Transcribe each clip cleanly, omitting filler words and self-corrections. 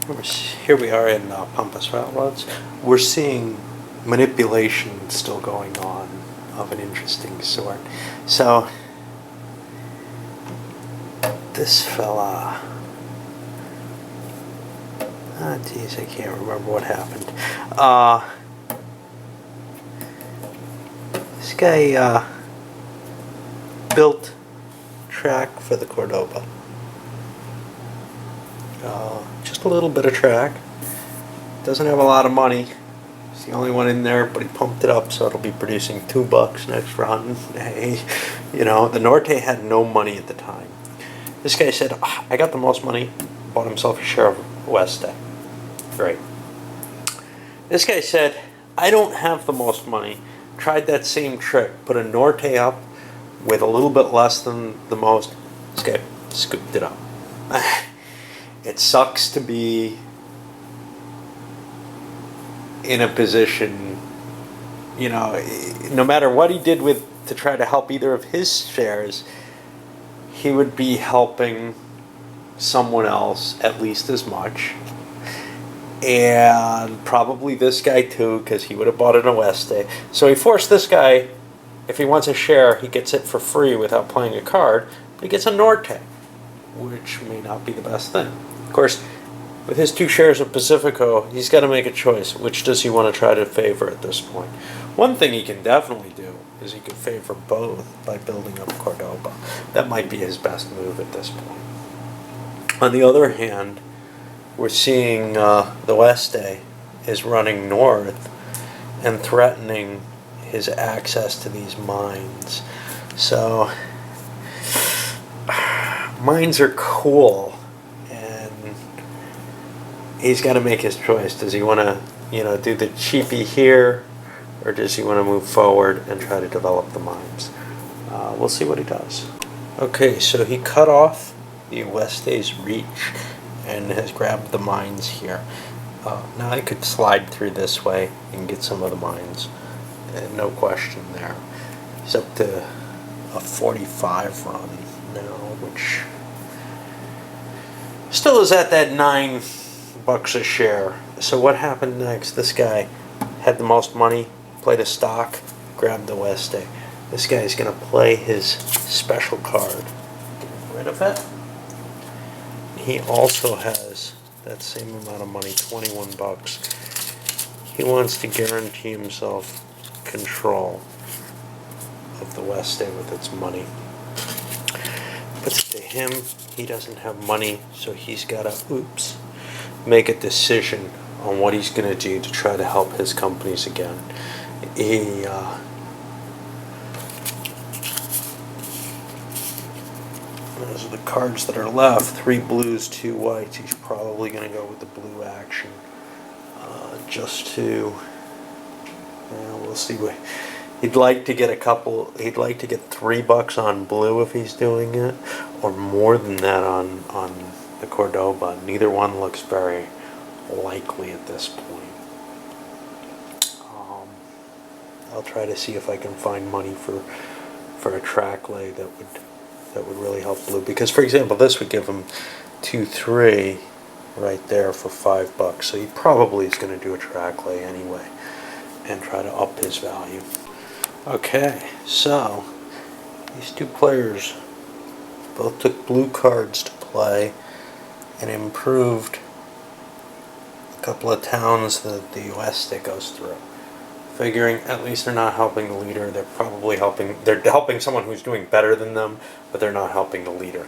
Here we are in Pampas Railroads. We're seeing manipulation still going on of an interesting sort. So, this fella, geez, I can't remember what happened. This guy built track for the Cordoba. Just a little bit of track. Doesn't have a lot of money. He's the only one in there, but he pumped it up so it'll be producing $2 next run. Hey, you know, the Norte had no money at the time. This guy said, I got the most money, bought himself a share of Oeste. Great. This guy said, I don't have the most money. Tried that same trick, put a Norte up with a little bit less than the most. This guy scooped it up. It sucks to be in a position, you know, no matter what he did to try to help either of his shares, he would be helping someone else at least as much. And probably this guy too, because he would have bought an Oeste. So he forced this guy, if he wants a share, he gets it for free without playing a card, but he gets a Norte, which may not be the best thing. Of course, with his 2 shares of Pacifico, he's got to make a choice. Which does he want to try to favor at this point? One thing he can definitely do is he could favor both by building up Cordoba. That might be his best move at this point. On the other hand, we're seeing the Oeste is running north and threatening his access to these mines. So, mines are cool. He's got to make his choice. Does he want to, do the cheapie here, or does he want to move forward and try to develop the mines? We'll see what he does. Okay, so he cut off the Oeste's reach and has grabbed the mines here. Now I could slide through this way and get some of the mines. No question there. He's up to a 45 run now, which still is at that $9 a share. So what happened next? This guy had the most money, played a stock, grabbed the Oeste. This guy's going to play his special card. Get rid of it. He also has that same amount of money, $21. He wants to guarantee himself control of the Oeste with its money. But to him, he doesn't have money, so he's got to, make a decision on what he's going to do to try to help his companies again. Those are the cards that are left. 3 blues, 2 whites. He's probably going to go with the blue action. Just to, we'll see what. He'd like to get he'd like to get $3 on blue if he's doing it, or more than that on the Cordoba. Neither one looks very likely at this point. I'll try to see if I can find money for a track lay that would really help blue. Because, for example, this would give him 2-3 right there for $5. So he probably is going to do a track lay anyway and try to up his value. Okay, so these 2 players both took blue cards to play and improved a couple of towns that the Oeste goes through. Figuring at least they're not helping the leader, they're helping someone who's doing better than them, but they're not helping the leader.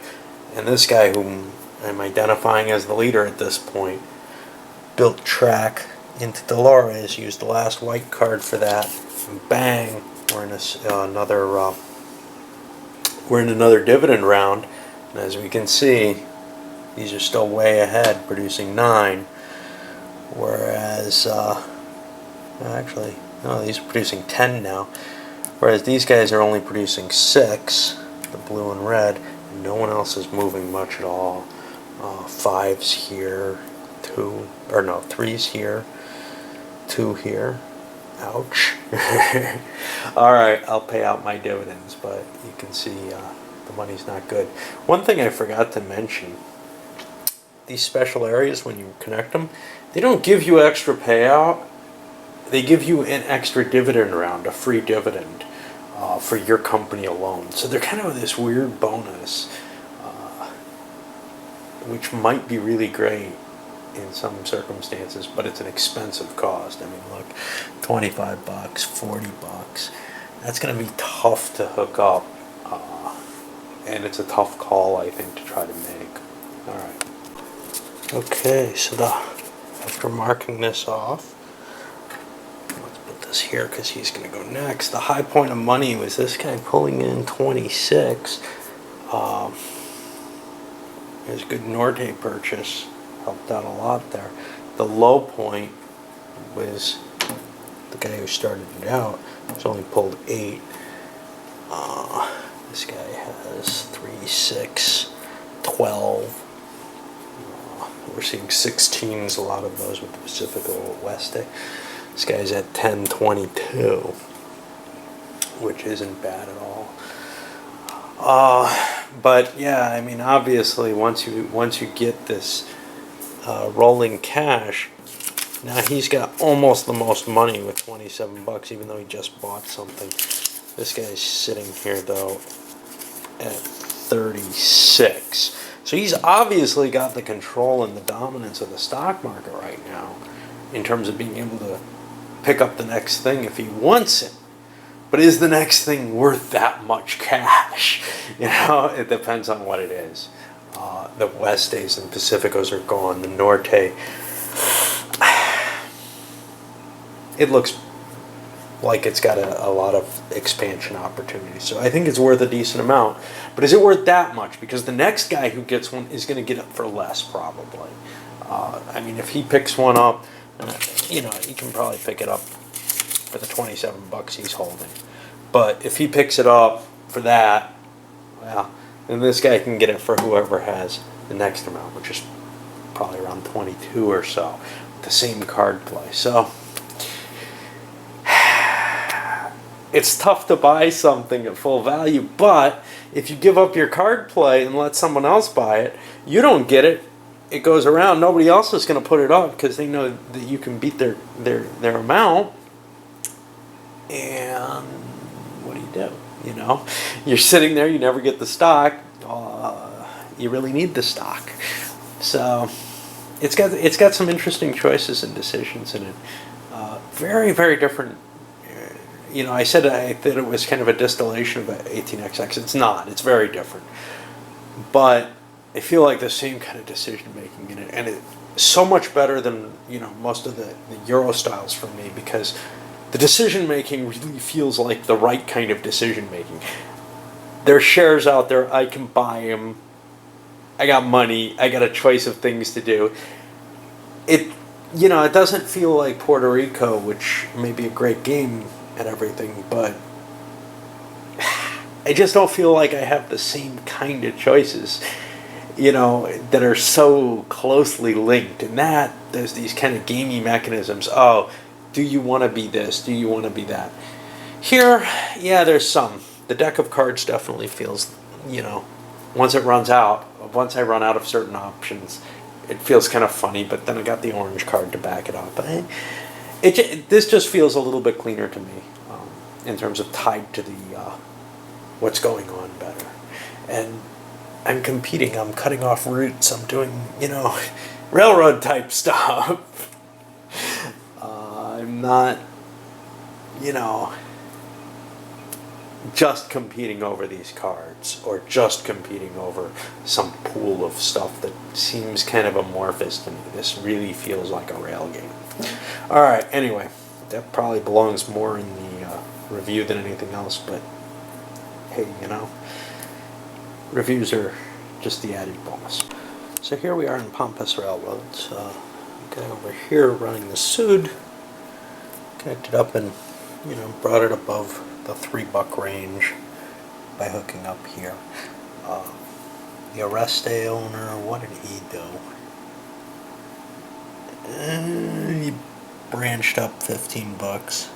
And this guy, whom I'm identifying as the leader at this point, built track into Dolores, used the last white card for that, and bang, we're in another dividend round, and as we can see, these are still way ahead, producing 9, whereas, actually, no, these are producing 10 now, whereas these guys are only producing 6, the blue and red, and no one else is moving much at all. 5's here, 3's here, 2 here. Ouch. Alright, I'll pay out my dividends, but you can see the money's not good. One thing I forgot to mention, these special areas when you connect them, they don't give you extra payout. They give you an extra dividend round, a free dividend for your company alone. So they're kind of this weird bonus, which might be really great in some circumstances, but it's an expensive cost. I mean, look, 25 bucks, 40 bucks. That's going to be tough to hook up, and it's a tough call, I think, to try to make. All right. Okay, so after marking this off, let's put this here because he's going to go next. The high point of money was this guy pulling in 26. It was a good Norte purchase. Helped out a lot there. The low point was the guy who started it out. He's only pulled 8. This guy has 3, 6, 12. We're seeing 16s, a lot of those with the Pacifico Oeste. This guy's at 10.22, which isn't bad at all. But yeah, I mean, obviously, once you get this rolling cash, now he's got almost the most money with 27 bucks, even though he just bought something. This guy's sitting here though at 36. So he's obviously got the control and the dominance of the stock market right now in terms of being able to pick up the next thing if he wants it. But is the next thing worth that much cash? You know, it depends on what it is. The Westes and Pacificos are gone. The Norte, it looks like it's got a lot of expansion opportunities. So I think it's worth a decent amount. But is it worth that much? Because the next guy who gets one is going to get it for less, probably. I mean, if he picks one up, you know, he can probably pick it up for the 27 bucks he's holding. But if he picks it up for that, well, then this guy can get it for whoever has the next amount, which is probably around 22 or so, with the same card play. So it's tough to buy something at full value, but if you give up your card play and let someone else buy it, you don't get it. It goes around. Nobody else is going to put it up because they know that you can beat their amount. And what do? You know, you're sitting there. You never get the stock. You really need the stock. So it's got some interesting choices and decisions in it. Very, very different. You know, I said that it was kind of a distillation of 18XX. It's not. It's very different. But I feel like the same kind of decision making in it, and it's so much better than, you know, most of the Euro styles for me, because the decision making really feels like the right kind of decision making. There's shares out there. I can buy them. I got money. I got a choice of things to do. It doesn't feel like Puerto Rico, which may be a great game and everything, but I just don't feel like I have the same kind of choices, you know, that are so closely linked. And that there's these kind of gamey mechanisms. Oh, do you want to be this? Do you want to be that? Here, yeah, there's some. The deck of cards definitely feels, you know, once I run out of certain options, it feels kind of funny, but then I got the orange card to back it up. But this just feels a little bit cleaner to me in terms of tied to the what's going on better. And I'm competing. I'm cutting off routes. I'm doing, you know, railroad type stuff. I'm not, you know, just competing over these cards or just competing over some pool of stuff that seems kind of amorphous to me. This really feels like a rail game. All right, anyway, that probably belongs more in the review than anything else, but hey, you know, reviews are just the added bonus. So here we are in Pampas Railroads. Guy over here running the Sud connected up and, you know, brought it above the $3 range by hooking up here. The Oreste owner, what did he do? He branched up 15 bucks,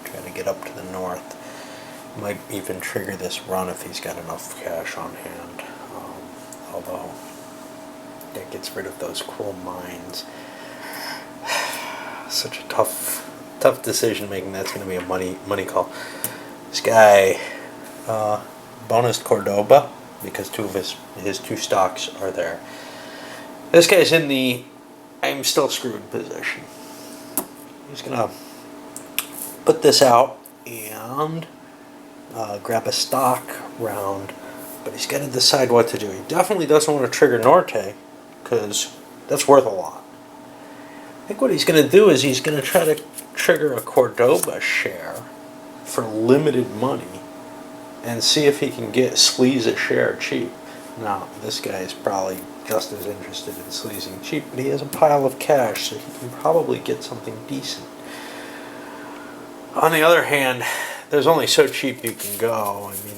trying to get up to the north. Might even trigger this run if he's got enough cash on hand. Although that gets rid of those chrome mines. Such a tough decision making. That's going to be a money call. This guy bonused Cordoba because two of his two stocks are there. This guy's in the I'm still screwed position. He's going to put this out and grab a stock round, but he's got to decide what to do. He definitely doesn't want to trigger Norte because that's worth a lot. I think what he's going to do is he's going to try to trigger a Cordoba share for limited money and see if he can squeeze a share cheap. Now, this guy is probably just as interested in squeezing cheap, but he has a pile of cash, so he can probably get something decent. On the other hand, there's only so cheap you can go. I mean,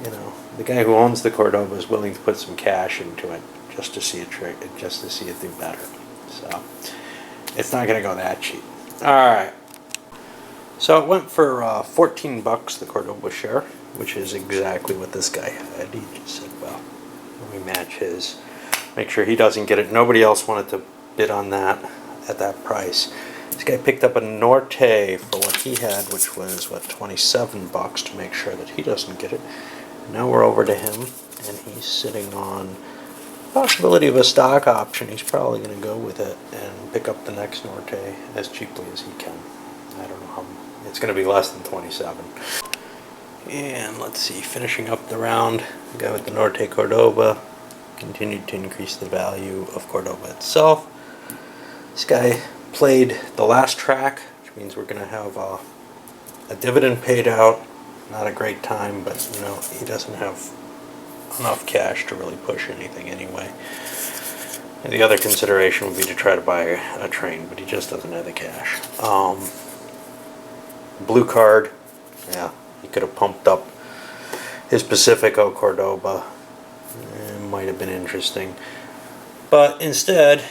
you know, the guy who owns the Cordoba is willing to put some cash into it just to see it do better. So it's not going to go that cheap. All right. So it went for $14, the Cordoba share, which is exactly what this guy had. He just said, well, let me match his, make sure he doesn't get it. Nobody else wanted to bid on that at that price. This guy picked up a Norte for what he had, which was, what, $27 to make sure that he doesn't get it. Now we're over to him, and he's sitting on possibility of a stock option. He's probably going to go with it and pick up the next Norte as cheaply as he can. I don't know how. It's going to be less than 27. And let's see, finishing up the round, the guy with the Norte Cordoba continued to increase the value of Cordoba itself. This guy played the last track, which means we're going to have a dividend paid out. Not a great time, but you know, he doesn't have enough cash to really push anything anyway. And the other consideration would be to try to buy a train, but he just doesn't have the cash. Blue card, yeah, he could have pumped up his Pacifico Cordoba. It might have been interesting, but instead,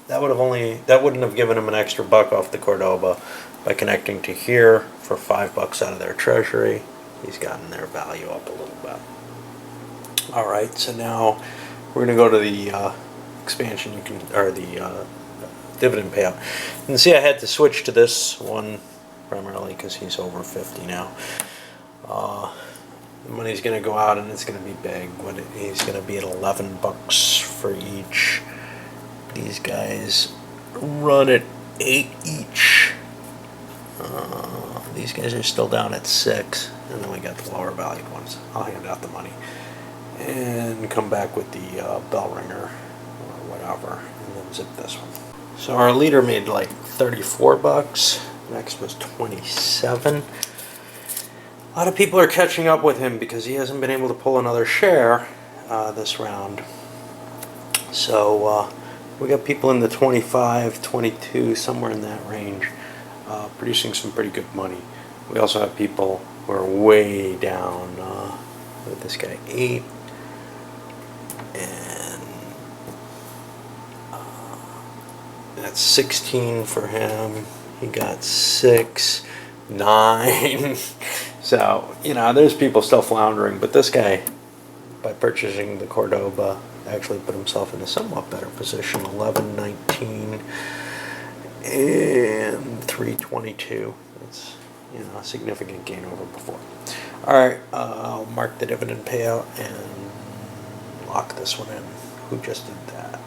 that wouldn't have given him an extra buck off the Cordoba by connecting to here for $5 out of their treasury. He's gotten their value up a little bit. All right, so now we're going to go to the expansion. The dividend payout. You can see I had to switch to this one primarily because he's over 50 now. The money's going to go out and it's going to be big. He's going to be at $11 for each. These guys run at 8 each. These guys are still down at 6, and then we got the lower valued ones. I'll hand out the money and come back with the bell ringer or whatever, and then zip this one. So our leader made like $34. Next was 27. A lot of people are catching up with him because he hasn't been able to pull another share this round. So we got people in the 25, 22, somewhere in that range, producing some pretty good money. We also have people who are way down with this guy, 8. And that's 16 for him. He got 6, 9. So, you know, there's people still floundering, but this guy, by purchasing the Cordoba, actually put himself in a somewhat better position. 11, 19, and 322. That's, you know, a significant gain over before. All right, I'll mark the dividend payout and lock this one in. Who just did that?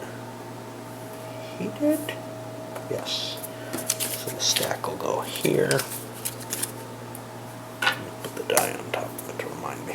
He did? Yes. So the stack will go here. Put the die on top of it to remind me.